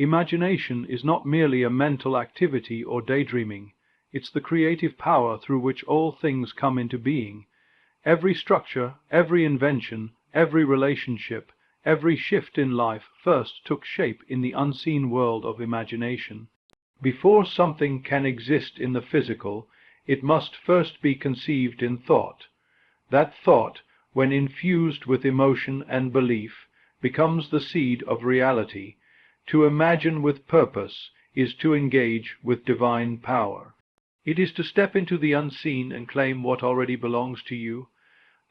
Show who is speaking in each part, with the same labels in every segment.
Speaker 1: Imagination is not merely a mental activity or daydreaming. It's the creative power through which all things come into being. Every structure, every invention, every relationship, every shift in life first took shape in the unseen world of imagination. Before something can exist in the physical, it must first be conceived in thought. That thought, when infused with emotion and belief, becomes the seed of reality. To imagine with purpose is to engage with divine power. It is to step into the unseen and claim what already belongs to you.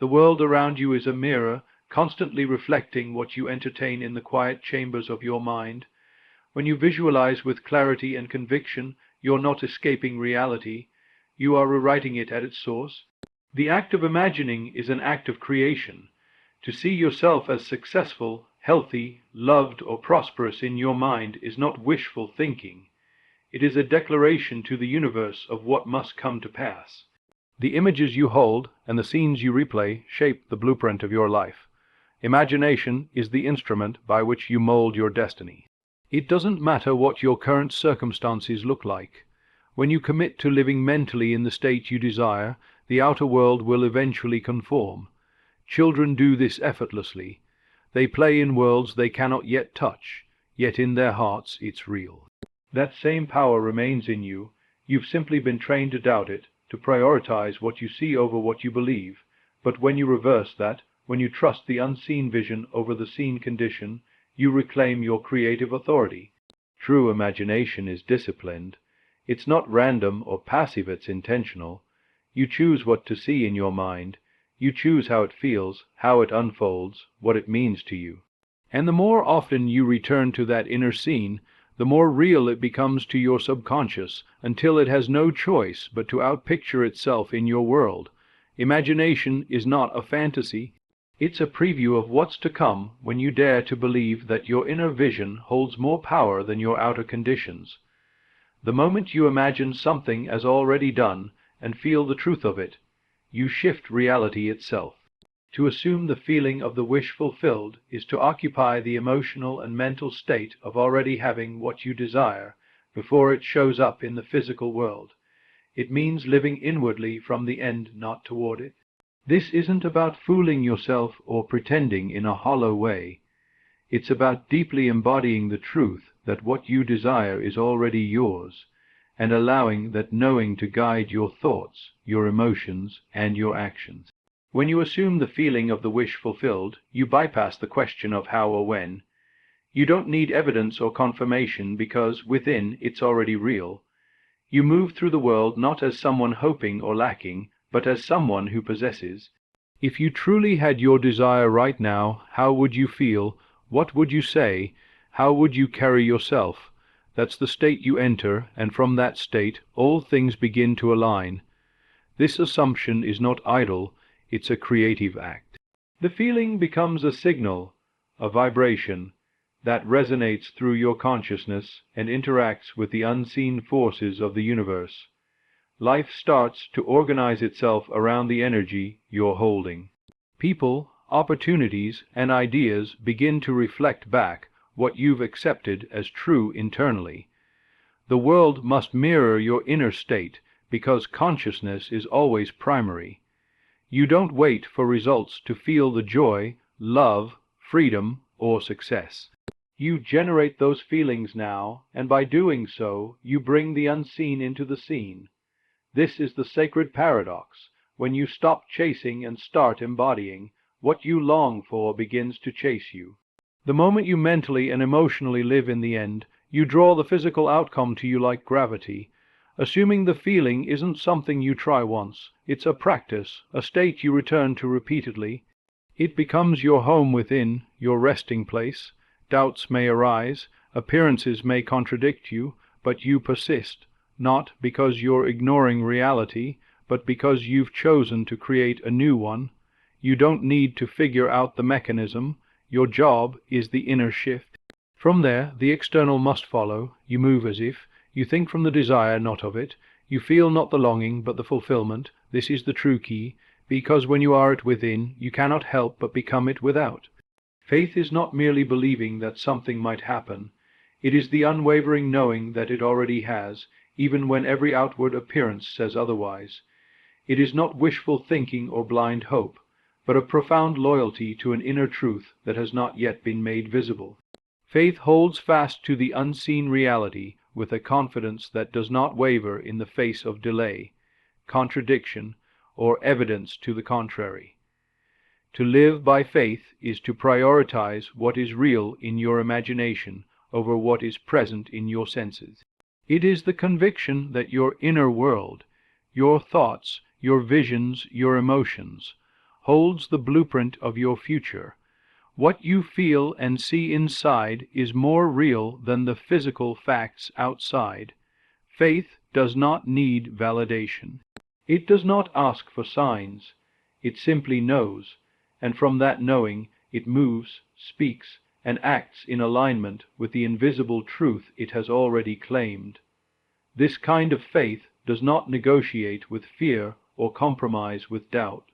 Speaker 1: The world around you is a mirror, constantly reflecting what you entertain in the quiet chambers of your mind. When you visualize with clarity and conviction, you're not escaping reality. You are rewriting it at its source. The act of imagining is an act of creation. To see yourself as successful, healthy, loved, or prosperous in your mind is not wishful thinking. It is a declaration to the universe of what must come to pass. The images you hold and the scenes you replay shape the blueprint of your life. Imagination is the instrument by which you mold your destiny. It doesn't matter what your current circumstances look like. When you commit to living mentally in the state you desire, the outer world will eventually conform. Children do this effortlessly. They play in worlds they cannot yet touch, yet in their hearts it's real. That same power remains in you. You've simply been trained to doubt it, to prioritize what you see over what you believe. But when you reverse that, when you trust the unseen vision over the seen condition, you reclaim your creative authority. True imagination is disciplined. It's not random or passive, it's intentional. You choose what to see in your mind. You choose how it feels, how it unfolds, what it means to you. And the more often you return to that inner scene, the more real it becomes to your subconscious, until it has no choice but to outpicture itself in your world. Imagination is not a fantasy. It's a preview of what's to come when you dare to believe that your inner vision holds more power than your outer conditions. The moment you imagine something as already done and feel the truth of it, you shift reality itself. To assume the feeling of the wish fulfilled is to occupy the emotional and mental state of already having what you desire before it shows up in the physical world. It means living inwardly from the end, not toward it. This isn't about fooling yourself or pretending in a hollow way. It's about deeply embodying the truth that what you desire is already yours, and allowing that knowing to guide your thoughts, your emotions, and your actions. When you assume the feeling of the wish fulfilled, you bypass the question of how or when. You don't need evidence or confirmation because within it's already real. You move through the world not as someone hoping or lacking, but as someone who possesses. If you truly had your desire right now, how would you feel? What would you say? How would you carry yourself? That's the state you enter, and from that state all things begin to align. This assumption is not idle, it's a creative act. The feeling becomes a signal, a vibration, that resonates through your consciousness and interacts with the unseen forces of the universe. Life starts to organize itself around the energy you're holding. People, opportunities, and ideas begin to reflect back what you've accepted as true internally. The world must mirror your inner state because consciousness is always primary. You don't wait for results to feel the joy, love, freedom, or success. You generate those feelings now, and by doing so, you bring the unseen into the seen. This is the sacred paradox. When you stop chasing and start embodying, what you long for begins to chase you. The moment you mentally and emotionally live in the end, you draw the physical outcome to you like gravity. Assuming the feeling isn't something you try once. It's a practice, a state you return to repeatedly. It becomes your home within, your resting place. Doubts may arise, appearances may contradict you, but you persist, not because you're ignoring reality, but because you've chosen to create a new one. You don't need to figure out the mechanism. Your job is the inner shift. From there, the external must follow. You move as if. You think from the desire, not of it. You feel not the longing, but the fulfillment. This is the true key, because when you are it within, you cannot help but become it without. Faith is not merely believing that something might happen. It is the unwavering knowing that it already has, even when every outward appearance says otherwise. It is not wishful thinking or blind hope, but a profound loyalty to an inner truth that has not yet been made visible. Faith holds fast to the unseen reality with a confidence that does not waver in the face of delay, contradiction, or evidence to the contrary. To live by faith is to prioritize what is real in your imagination over what is present in your senses. It is the conviction that your inner world, your thoughts, your visions, your emotions, holds the blueprint of your future. What you feel and see inside is more real than the physical facts outside. Faith does not need validation. It does not ask for signs. It simply knows, and from that knowing it moves, speaks, and acts in alignment with the invisible truth it has already claimed. This kind of faith does not negotiate with fear or compromise with doubt.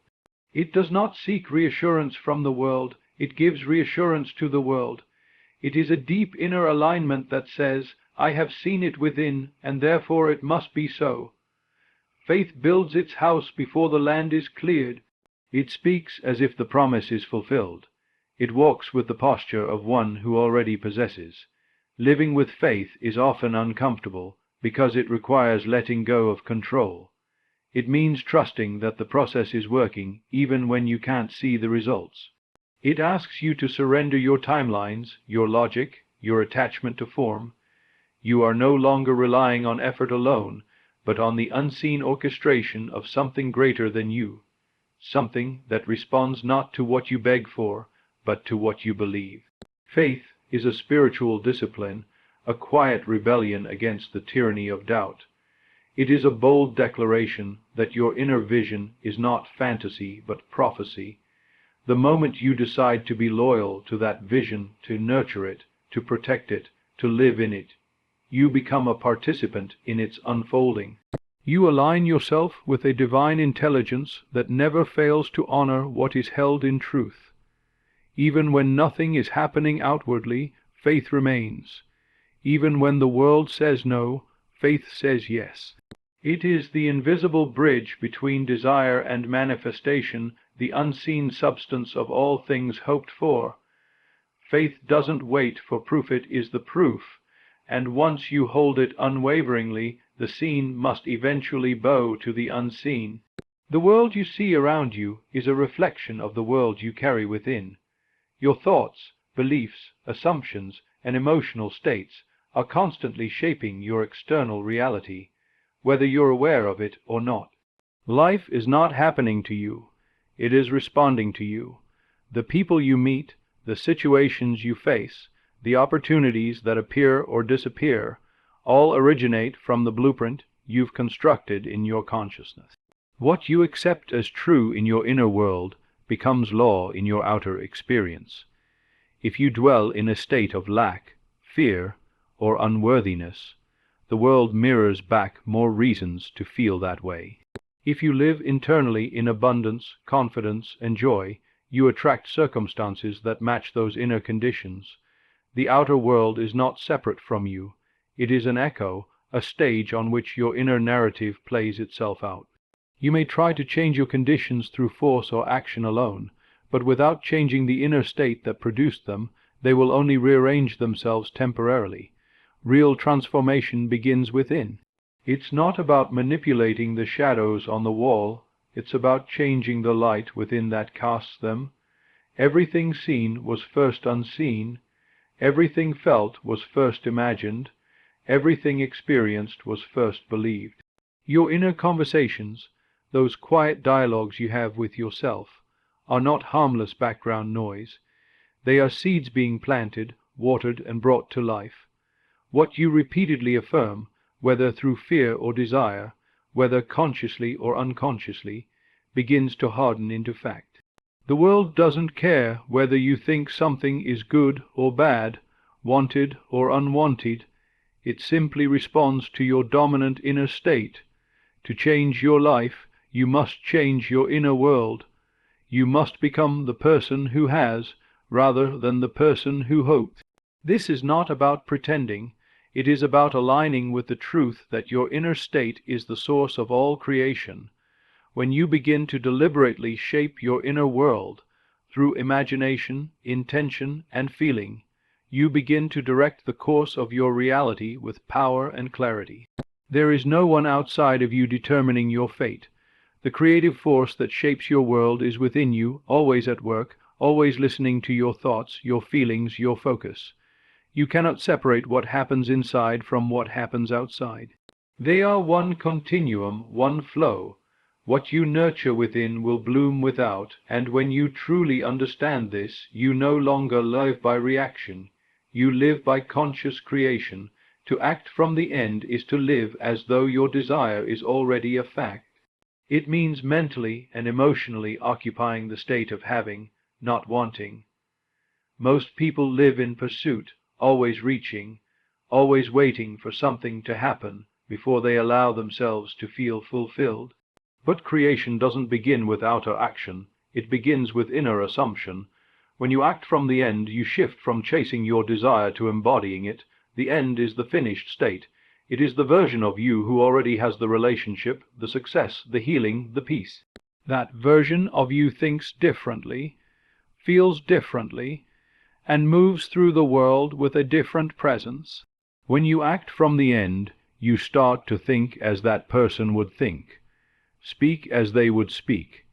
Speaker 1: It does not seek reassurance from the world, it gives reassurance to the world. It is a deep inner alignment that says, I have seen it within, and therefore it must be so. Faith builds its house before the land is cleared. It speaks as if the promise is fulfilled. It walks with the posture of one who already possesses. Living with faith is often uncomfortable because it requires letting go of control. It means trusting that the process is working even when you can't see the results. It asks you to surrender your timelines, your logic, your attachment to form. You are no longer relying on effort alone, but on the unseen orchestration of something greater than you, something that responds not to what you beg for, but to what you believe. Faith is a spiritual discipline, a quiet rebellion against the tyranny of doubt. It is a bold declaration that your inner vision is not fantasy but prophecy. The moment you decide to be loyal to that vision, to nurture it, to protect it, to live in it, you become a participant in its unfolding. You align yourself with a divine intelligence that never fails to honor what is held in truth. Even when nothing is happening outwardly, faith remains. Even when the world says no, faith says yes. It is the invisible bridge between desire and manifestation, the unseen substance of all things hoped for. Faith doesn't wait for proof, it is the proof, and once you hold it unwaveringly, the seen must eventually bow to the unseen. The world you see around you is a reflection of the world you carry within. Your thoughts, beliefs, assumptions, and emotional states are constantly shaping your external reality, whether you're aware of it or not. Life is not happening to you. It is responding to you. The people you meet, the situations you face, the opportunities that appear or disappear, all originate from the blueprint you've constructed in your consciousness. What you accept as true in your inner world becomes law in your outer experience. If you dwell in a state of lack, fear, or unworthiness, the world mirrors back more reasons to feel that way. If you live internally in abundance, confidence, and joy, you attract circumstances that match those inner conditions. The outer world is not separate from you. It is an echo, a stage on which your inner narrative plays itself out. You may try to change your conditions through force or action alone, but without changing the inner state that produced them, they will only rearrange themselves temporarily. Real transformation begins within. It's not about manipulating the shadows on the wall, it's about changing the light within that casts them. Everything seen was first unseen. Everything felt was first imagined. Everything experienced was first believed. Your inner conversations, those quiet dialogues you have with yourself, are not harmless background noise. They are seeds being planted, watered, and brought to life. What you repeatedly affirm, whether through fear or desire, whether consciously or unconsciously, begins to harden into fact. The world doesn't care whether you think something is good or bad, wanted or unwanted. It simply responds to your dominant inner state. To change your life, you must change your inner world. You must become the person who has, rather than the person who hoped. This is not about pretending. It is about aligning with the truth that your inner state is the source of all creation. When you begin to deliberately shape your inner world through imagination, intention, and feeling, you begin to direct the course of your reality with power and clarity. There is no one outside of you determining your fate. The creative force that shapes your world is within you, always at work, always listening to your thoughts, your feelings, your focus. You cannot separate what happens inside from what happens outside. They are one continuum, one flow. What you nurture within will bloom without, and when you truly understand this, you no longer live by reaction. You live by conscious creation. To act from the end is to live as though your desire is already a fact. It means mentally and emotionally occupying the state of having, not wanting. Most people live in pursuit, always reaching, always waiting for something to happen before they allow themselves to feel fulfilled. But creation doesn't begin with outer action, it begins with inner assumption. When you act from the end, you shift from chasing your desire to embodying it. The end is the finished state. It is the version of you who already has the relationship, the success, the healing, the peace. That version of you thinks differently, feels differently, and moves through the world with a different presence. When you act from the end, you start to think as that person would think, speak as they would speak,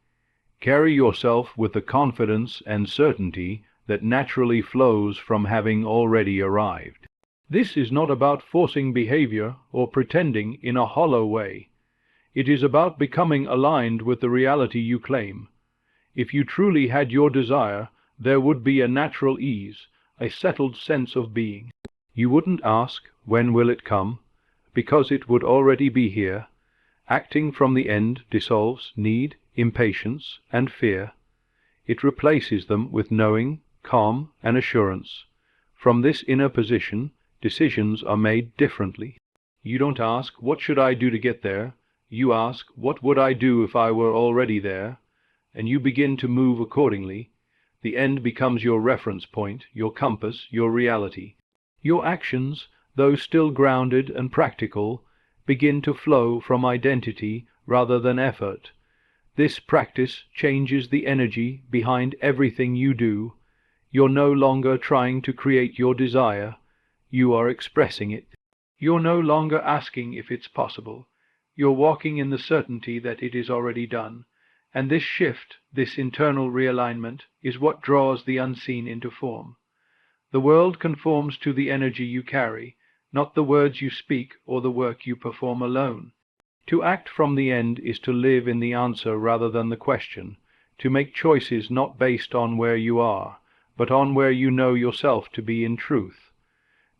Speaker 1: carry yourself with the confidence and certainty that naturally flows from having already arrived. This is not about forcing behavior or pretending in a hollow way. It is about becoming aligned with the reality you claim. If you truly had your desire, there would be a natural ease, a settled sense of being. You wouldn't ask, when will it come? Because it would already be here. Acting from the end dissolves need, impatience, and fear. It replaces them with knowing, calm, and assurance. From this inner position, decisions are made differently. You don't ask, what should I do to get there? You ask, what would I do if I were already there? And you begin to move accordingly. The end becomes your reference point, your compass, your reality. Your actions, though still grounded and practical, begin to flow from identity rather than effort. This practice changes the energy behind everything you do. You're no longer trying to create your desire. You are expressing it. You're no longer asking if it's possible. You're walking in the certainty that it is already done. And this shift, this internal realignment, is what draws the unseen into form. The world conforms to the energy you carry, not the words you speak or the work you perform alone. To act from the end is to live in the answer rather than the question, to make choices not based on where you are, but on where you know yourself to be in truth.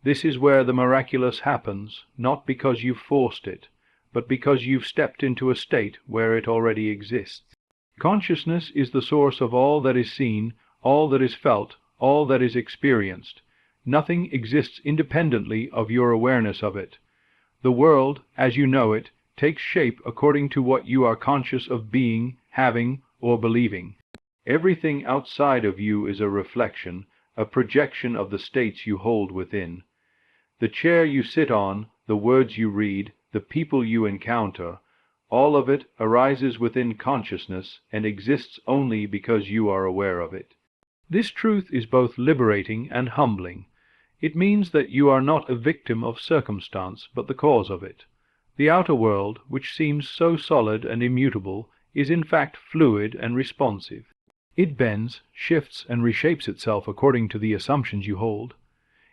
Speaker 1: This is where the miraculous happens, not because you've forced it, but because you've stepped into a state where it already exists. Consciousness is the source of all that is seen, all that is felt, all that is experienced. Nothing exists independently of your awareness of it. The world, as you know it, takes shape according to what you are conscious of being, having, or believing. Everything outside of you is a reflection, a projection of the states you hold within. The chair you sit on, the words you read, the people you encounter, all of it arises within consciousness and exists only because you are aware of it. This truth is both liberating and humbling. It means that you are not a victim of circumstance, but the cause of it. The outer world, which seems so solid and immutable, is in fact fluid and responsive. It bends, shifts, and reshapes itself according to the assumptions you hold.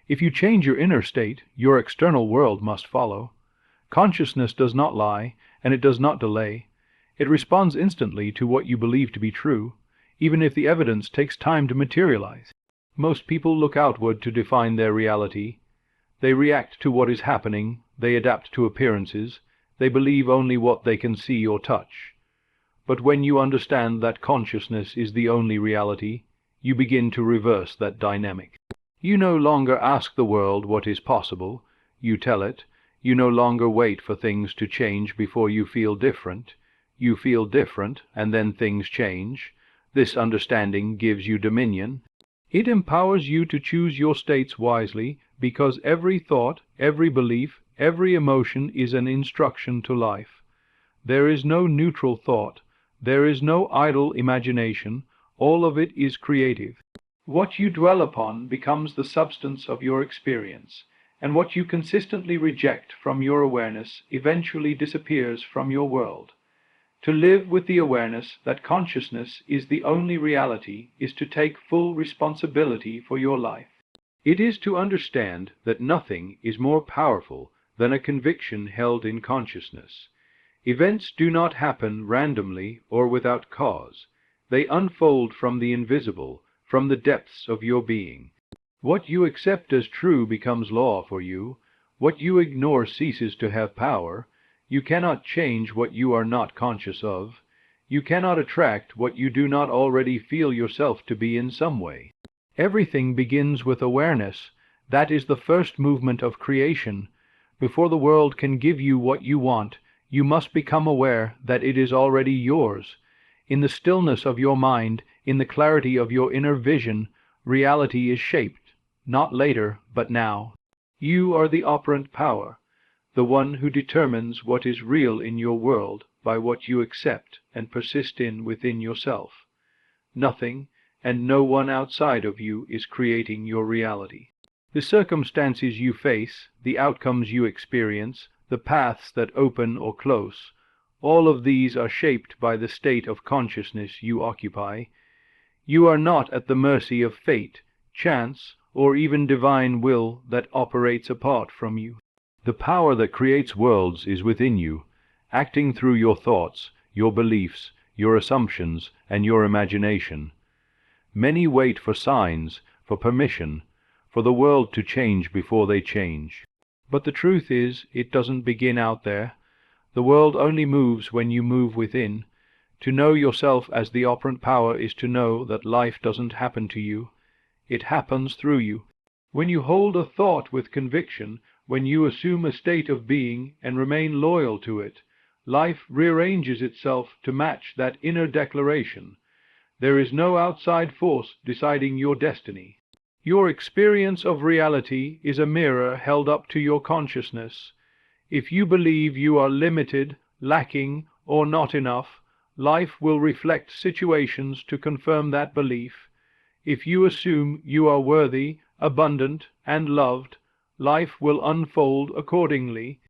Speaker 1: If you change your inner state, your external world must follow. Consciousness does not lie, and it does not delay. It responds instantly to what you believe to be true, even if the evidence takes time to materialize. Most people look outward to define their reality. They react to what is happening, they adapt to appearances, they believe only what they can see or touch. But when you understand that consciousness is the only reality, you begin to reverse that dynamic. You no longer ask the world what is possible, you tell it. You no longer wait for things to change before you feel different. You feel different, and then things change. This understanding gives you dominion. It empowers you to choose your states wisely, because every thought, every belief, every emotion is an instruction to life. There is no neutral thought, there is no idle imagination, all of it is creative. What you dwell upon becomes the substance of your experience, and what you consistently reject from your awareness eventually disappears from your world. To live with the awareness that consciousness is the only reality is to take full responsibility for your life. It is to understand that nothing is more powerful than a conviction held in consciousness. Events do not happen randomly or without cause. They unfold from the invisible, from the depths of your being. What you accept as true becomes law for you. What you ignore ceases to have power. You cannot change what you are not conscious of. You cannot attract what you do not already feel yourself to be in some way. Everything begins with awareness. That is the first movement of creation. Before the world can give you what you want, you must become aware that it is already yours. In the stillness of your mind, in the clarity of your inner vision, reality is shaped, not later, but now. You are the operant power, the one who determines what is real in your world by what you accept and persist in within yourself. Nothing and no one outside of you is creating your reality. The circumstances you face, the outcomes you experience, the paths that open or close, all of these are shaped by the state of consciousness you occupy. You are not at the mercy of fate, chance, or even divine will that operates apart from you. The power that creates worlds is within you, acting through your thoughts, your beliefs, your assumptions, and your imagination. Many wait for signs, for permission, for the world to change before they change. But the truth is, it doesn't begin out there. The world only moves when you move within. To know yourself as the operant power is to know that life doesn't happen to you. It happens through you. When you hold a thought with conviction, when you assume a state of being and remain loyal to it, life rearranges itself to match that inner declaration. There is no outside force deciding your destiny. Your experience of reality is a mirror held up to your consciousness. If you believe you are limited, lacking, or not enough, life will reflect situations to confirm that belief. If you assume you are worthy, abundant, and loved, life will unfold accordingly.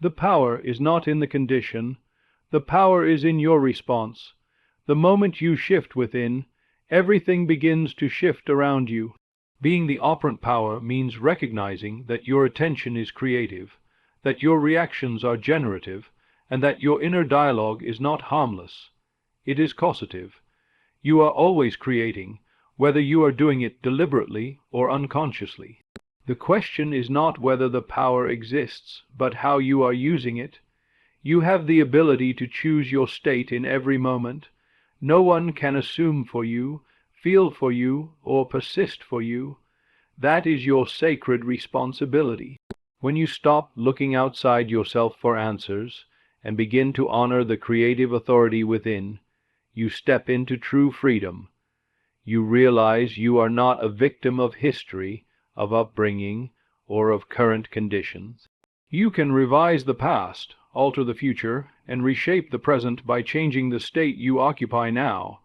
Speaker 1: The power is not in the condition. The power is in your response. The moment you shift within, everything begins to shift around you. Being the operant power means recognizing that your attention is creative, that your reactions are generative, and that your inner dialogue is not harmless. It is causative. You are always creating, whether you are doing it deliberately or unconsciously. The question is not whether the power exists, but how you are using it. You have the ability to choose your state in every moment. No one can assume for you, feel for you, or persist for you. That is your sacred responsibility. When you stop looking outside yourself for answers and begin to honor the creative authority within, you step into true freedom. You realize you are not a victim of history, of upbringing, or of current conditions. You can revise the past, alter the future, and reshape the present by changing the state you occupy now.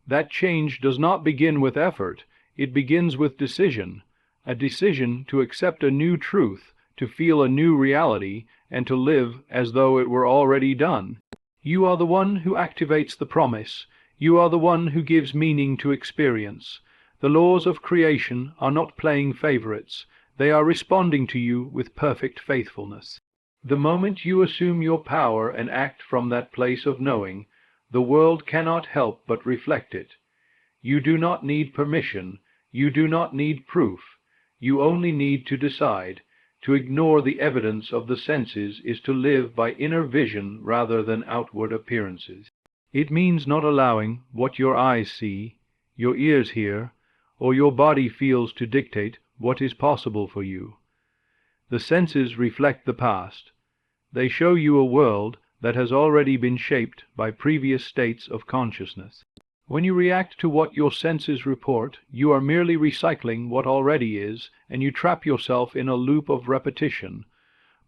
Speaker 1: That change does not begin with effort. It begins with decision, a decision to accept a new truth, to feel a new reality, and to live as though it were already done. You are the one who activates the promise. You are the one who gives meaning to experience. The laws of creation are not playing favorites. They are responding to you with perfect faithfulness. The moment you assume your power and act from that place of knowing, the world cannot help but reflect it. You do not need permission. You do not need proof. You only need to decide. To ignore the evidence of the senses is to live by inner vision rather than outward appearances. It means not allowing what your eyes see, your ears hear, or your body feels to dictate what is possible for you. The senses reflect the past. They show you a world that has already been shaped by previous states of consciousness. When you react to what your senses report, you are merely recycling what already is, and you trap yourself in a loop of repetition.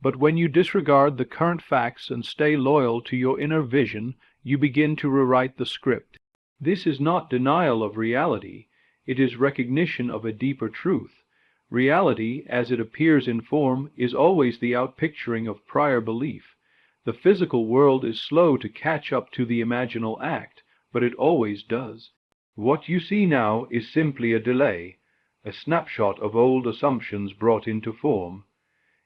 Speaker 1: But when you disregard the current facts and stay loyal to your inner vision, you begin to rewrite the script. This is not denial of reality, it is recognition of a deeper truth. Reality, as it appears in form, is always the outpicturing of prior belief. The physical world is slow to catch up to the imaginal act, but it always does. What you see now is simply a delay, a snapshot of old assumptions brought into form.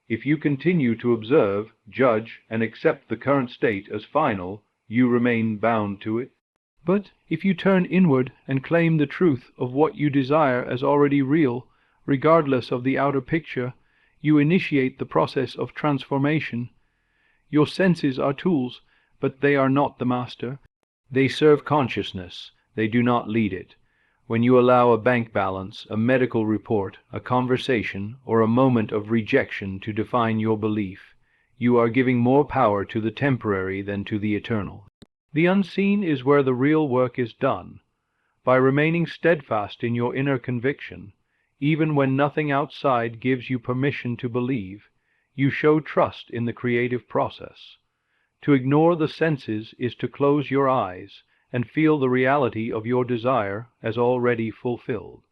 Speaker 1: If you continue to observe, judge, and accept the current state as final, you remain bound to it. But if you turn inward and claim the truth of what you desire as already real, regardless of the outer picture, you initiate the process of transformation. Your senses are tools, but they are not the master. They serve consciousness, they do not lead it. When you allow a bank balance, a medical report, a conversation, or a moment of rejection to define your belief, you are giving more power to the temporary than to the eternal. The unseen is where the real work is done. By remaining steadfast in your inner conviction, even when nothing outside gives you permission to believe, you show trust in the creative process. To ignore the senses is to close your eyes and feel the reality of your desire as already fulfilled.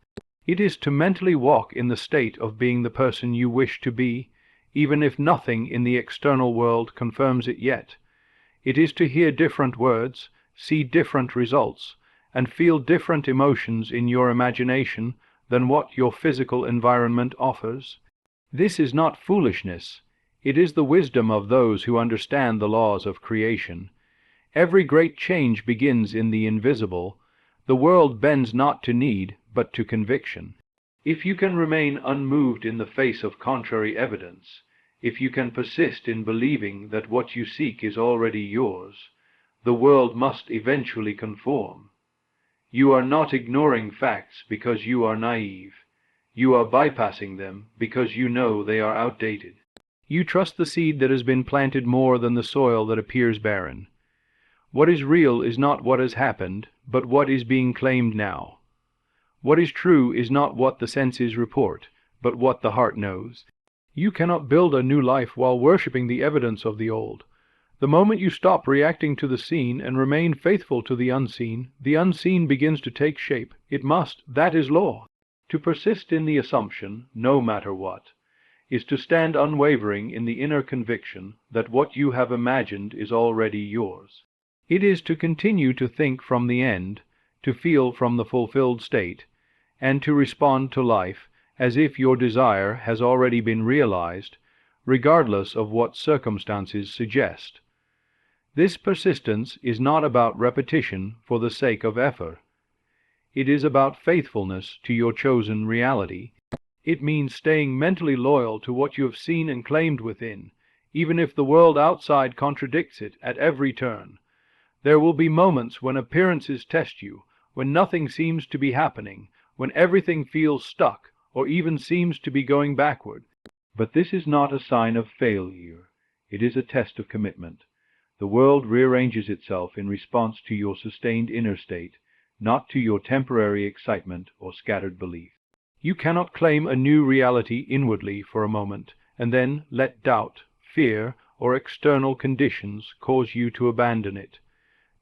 Speaker 1: It is to mentally walk in the state of being the person you wish to be, even if nothing in the external world confirms it yet. It is to hear different words, see different results, and feel different emotions in your imagination than what your physical environment offers. This is not foolishness. It is the wisdom of those who understand the laws of creation. Every great change begins in the invisible. The world bends not to need, but to conviction. If you can remain unmoved in the face of contrary evidence, if you can persist in believing that what you seek is already yours, the world must eventually conform. You are not ignoring facts because you are naive. You are bypassing them because you know they are outdated. You trust the seed that has been planted more than the soil that appears barren. What is real is not what has happened, but what is being claimed now. What is true is not what the senses report, but what the heart knows. You cannot build a new life while worshipping the evidence of the old. The moment you stop reacting to the seen and remain faithful to the unseen begins to take shape. It must. That is law. To persist in the assumption, no matter what, is to stand unwavering in the inner conviction that what you have imagined is already yours. It is to continue to think from the end, to feel from the fulfilled state, and to respond to life as if your desire has already been realized, regardless of what circumstances suggest. This persistence is not about repetition for the sake of effort. It is about faithfulness to your chosen reality. It means staying mentally loyal to what you have seen and claimed within, even if the world outside contradicts it at every turn. There will be moments when appearances test you, when nothing seems to be happening, when everything feels stuck, or even seems to be going backward. But this is not a sign of failure. It is a test of commitment. The world rearranges itself in response to your sustained inner state, not to your temporary excitement or scattered belief. You cannot claim a new reality inwardly for a moment, and then let doubt, fear, or external conditions cause you to abandon it.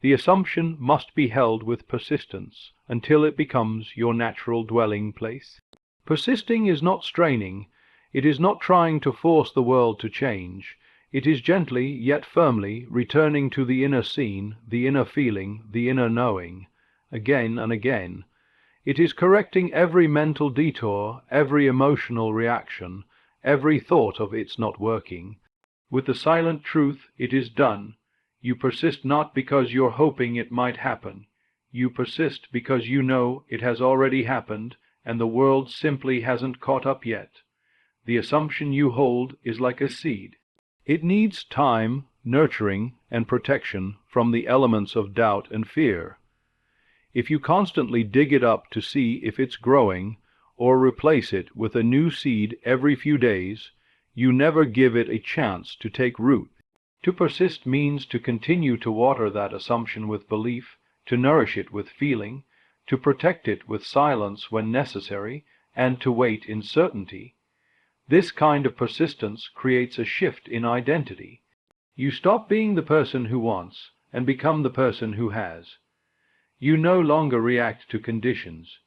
Speaker 1: The assumption must be held with persistence until it becomes your natural dwelling place. Persisting is not straining. It is not trying to force the world to change. It is gently, yet firmly, returning to the inner seen, the inner feeling, the inner knowing, again and again. It is correcting every mental detour, every emotional reaction, every thought of it's not working. With the silent truth, it is done. You persist not because you're hoping it might happen. You persist because you know it has already happened, and the world simply hasn't caught up yet. The assumption you hold is like a seed. It needs time, nurturing, and protection from the elements of doubt and fear. If you constantly dig it up to see if it's growing, or replace it with a new seed every few days, you never give it a chance to take root. To persist means to continue to water that assumption with belief, to nourish it with feeling, to protect it with silence when necessary, and to wait in certainty. This kind of persistence creates a shift in identity. You stop being the person who wants and become the person who has. You no longer react to conditions.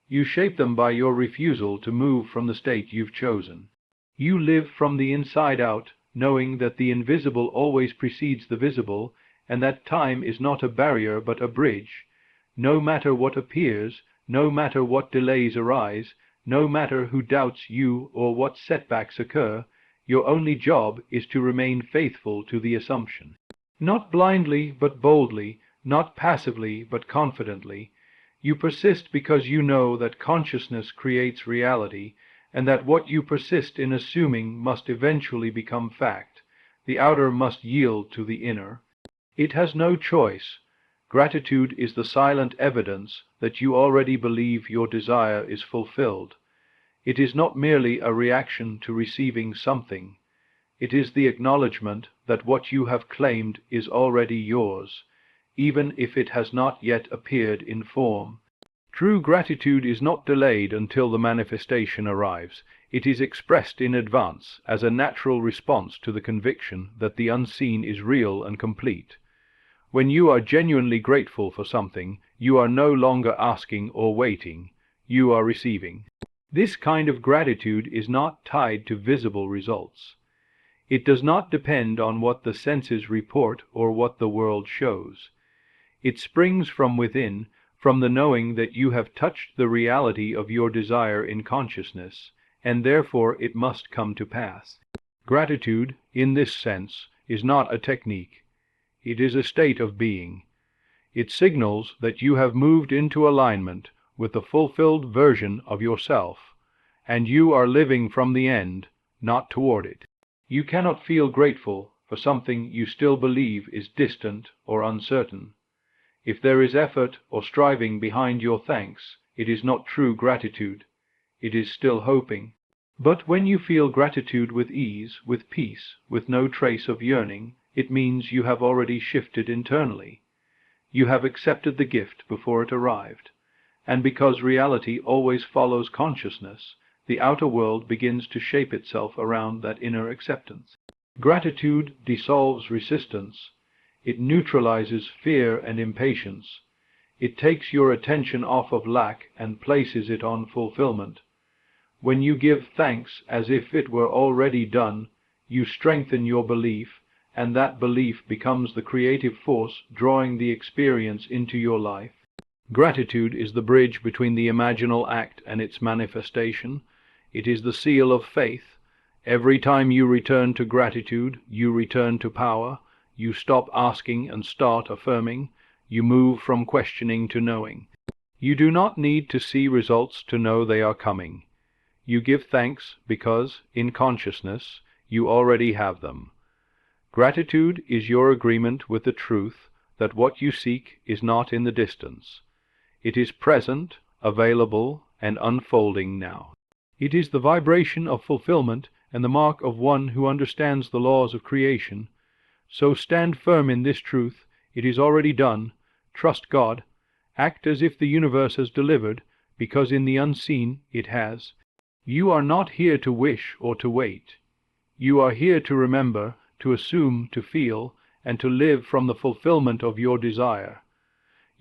Speaker 1: You shape them by your refusal to move from the state you've chosen. You live from the inside out, knowing that the invisible always precedes the visible, and that time is not a barrier but a bridge. No matter what appears, no matter what delays arise, no matter who doubts you or what setbacks occur, your only job is to remain faithful to the assumption. Not blindly but boldly, not passively but confidently. You persist because you know that consciousness creates reality, and that what you persist in assuming must eventually become fact. The outer must yield to the inner. It has no choice. Gratitude is the silent evidence that you already believe your desire is fulfilled. It is not merely a reaction to receiving something. It is the acknowledgement that what you have claimed is already yours, even if it has not yet appeared in form. True gratitude is not delayed until the manifestation arrives. It is expressed in advance as a natural response to the conviction that the unseen is real and complete. When you are genuinely grateful for something, you are no longer asking or waiting. You are receiving. This kind of gratitude is not tied to visible results. It does not depend on what the senses report or what the world shows. It springs from within, from the knowing that you have touched the reality of your desire in consciousness, and therefore it must come to pass. Gratitude, in this sense, is not a technique. It is a state of being. It signals that you have moved into alignment with the fulfilled version of yourself, and you are living from the end, not toward it. You cannot feel grateful for something you still believe is distant or uncertain. If there is effort or striving behind your thanks, it is not true gratitude. It is still hoping. But when you feel gratitude with ease, with peace, with no trace of yearning, it means you have already shifted internally. You have accepted the gift before it arrived. And because reality always follows consciousness, the outer world begins to shape itself around that inner acceptance. Gratitude dissolves resistance. It neutralizes fear and impatience. It takes your attention off of lack and places it on fulfillment. When you give thanks as if it were already done, you strengthen your belief, and that belief becomes the creative force drawing the experience into your life. Gratitude is the bridge between the imaginal act and its manifestation. It is the seal of faith. Every time you return to gratitude, you return to power. You stop asking and start affirming. You move from questioning to knowing. You do not need to see results to know they are coming. You give thanks because, in consciousness, you already have them. Gratitude is your agreement with the truth that what you seek is not in the distance. It is present, available, and unfolding now. It is the vibration of fulfillment and the mark of one who understands the laws of creation. So stand firm in this truth. It is already done. Trust God. Act as if the universe has delivered, because in the unseen it has. You are not here to wish or to wait. You are here to remember, to assume, to feel, and to live from the fulfillment of your desire.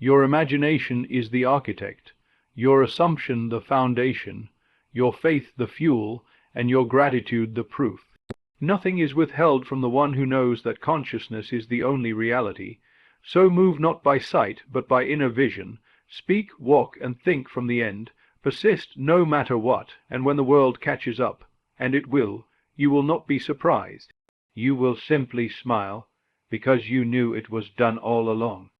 Speaker 1: Your imagination is the architect, your assumption the foundation, your faith the fuel, and your gratitude the proof. Nothing is withheld from the one who knows that consciousness is the only reality. So move not by sight, but by inner vision. Speak, walk, and think from the end. Persist no matter what, and when the world catches up, and it will, you will not be surprised. You will simply smile, because you knew it was done all along.